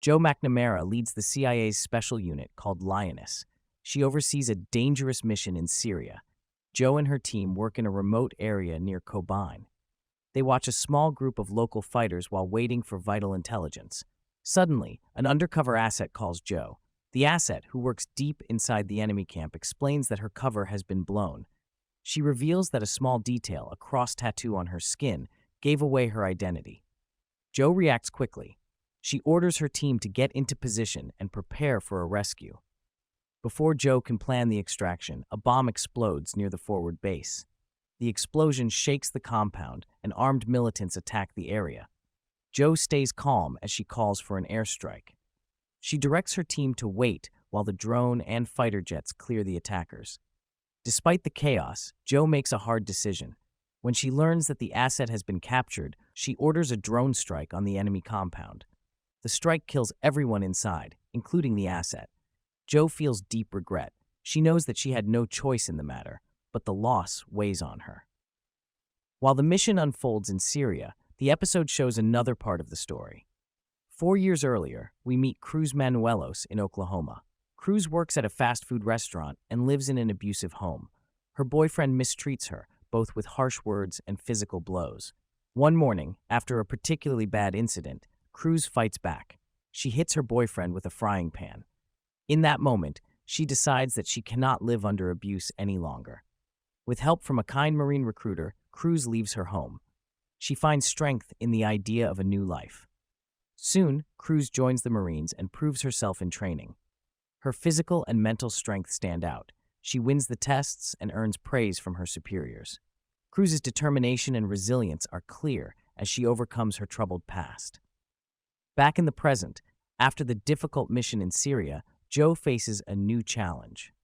Joe McNamara leads the CIA's special unit called Lioness. She oversees a dangerous mission in Syria. Joe and her team work in a remote area near Kobane. They watch a small group of local fighters while waiting for vital intelligence. Suddenly, an undercover asset calls Joe. The asset, who works deep inside the enemy camp, explains that her cover has been blown. She reveals that a small detail, a cross tattoo on her skin, gave away her identity. Joe reacts quickly. She orders her team to get into position and prepare for a rescue. Before Joe can plan the extraction, a bomb explodes near the forward base. The explosion shakes the compound, and armed militants attack the area. Joe stays calm as she calls for an airstrike. She directs her team to wait while the drone and fighter jets clear the attackers. Despite the chaos, Joe makes a hard decision. When she learns that the asset has been captured, she orders a drone strike on the enemy compound. The strike kills everyone inside, including the asset. Joe feels deep regret. She knows that she had no choice in the matter, but the loss weighs on her. While the mission unfolds in Syria, the episode shows another part of the story. 4 years earlier, we meet Cruz Manuelos in Oklahoma. Cruz works at a fast food restaurant and lives in an abusive home. Her boyfriend mistreats her, both with harsh words and physical blows. One morning, after a particularly bad incident, Cruz fights back. She hits her boyfriend with a frying pan. In that moment, she decides that she cannot live under abuse any longer. With help from a kind Marine recruiter, Cruz leaves her home. She finds strength in the idea of a new life. Soon, Cruz joins the Marines and proves herself in training. Her physical and mental strength stand out. She wins the tests and earns praise from her superiors. Cruz's determination and resilience are clear as she overcomes her troubled past. Back in the present, after the difficult mission in Syria, Joe faces a new challenge.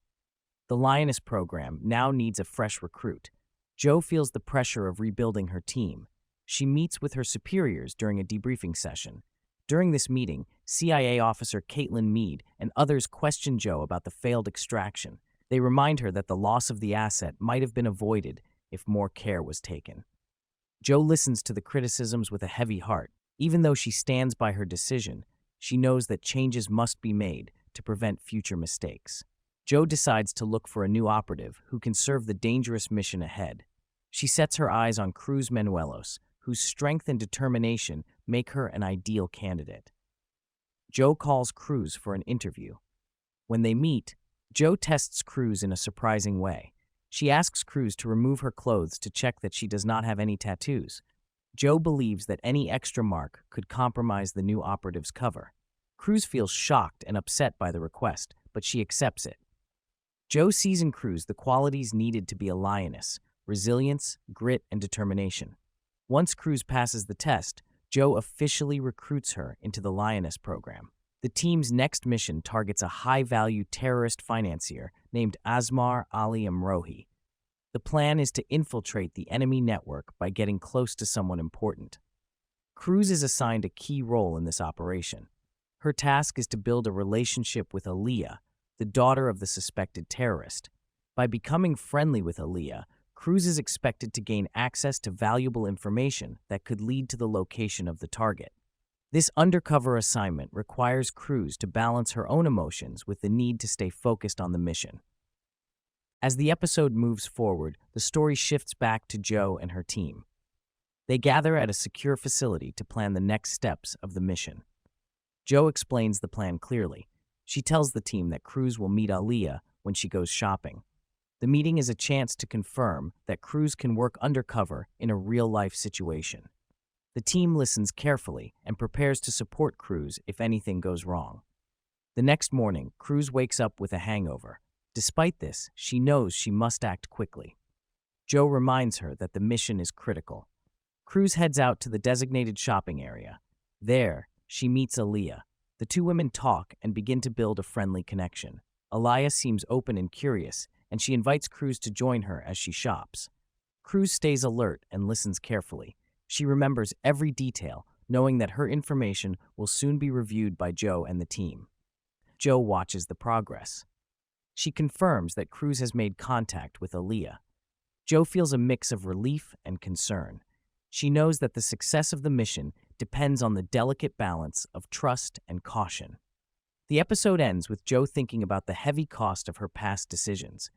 The Lioness program now needs a fresh recruit. Joe feels the pressure of rebuilding her team. She meets with her superiors during a debriefing session. During this meeting, CIA officer Caitlin Meade and others question Joe about the failed extraction. They remind her that the loss of the asset might have been avoided if more care was taken. Joe listens to the criticisms with a heavy heart. Even though she stands by her decision, she knows that changes must be made to prevent future mistakes. Joe decides to look for a new operative who can serve the dangerous mission ahead. She sets her eyes on Cruz Manuelos, whose strength and determination make her an ideal candidate. Joe calls Cruz for an interview. When they meet, Joe tests Cruz in a surprising way. She asks Cruz to remove her clothes to check that she does not have any tattoos. Joe believes that any extra mark could compromise the new operative's cover. Cruz feels shocked and upset by the request, but she accepts it. Joe sees in Cruz the qualities needed to be a lioness: resilience, grit, and determination. Once Cruz passes the test, Joe officially recruits her into the Lioness program. The team's next mission targets a high-value terrorist financier named Asmar Ali Amrohi. The plan is to infiltrate the enemy network by getting close to someone important. Cruz is assigned a key role in this operation. Her task is to build a relationship with Aaliyah, the daughter of the suspected terrorist. By becoming friendly with Aaliyah, Cruz is expected to gain access to valuable information that could lead to the location of the target. This undercover assignment requires Cruz to balance her own emotions with the need to stay focused on the mission. As the episode moves forward, the story shifts back to Joe and her team. They gather at a secure facility to plan the next steps of the mission. Joe explains the plan clearly. She tells the team that Cruz will meet Aaliyah when she goes shopping. The meeting is a chance to confirm that Cruz can work undercover in a real-life situation. The team listens carefully and prepares to support Cruz if anything goes wrong. The next morning, Cruz wakes up with a hangover. Despite this, she knows she must act quickly. Joe reminds her that the mission is critical. Cruz heads out to the designated shopping area. There, she meets Aaliyah. The two women talk and begin to build a friendly connection. Aaliyah seems open and curious, and she invites Cruz to join her as she shops. Cruz stays alert and listens carefully. She remembers every detail, knowing that her information will soon be reviewed by Joe and the team. Joe watches the progress. She confirms that Cruz has made contact with Aaliyah. Joe feels a mix of relief and concern. She knows that the success of the mission depends on the delicate balance of trust and caution. The episode ends with Jo thinking about the heavy cost of her past decisions.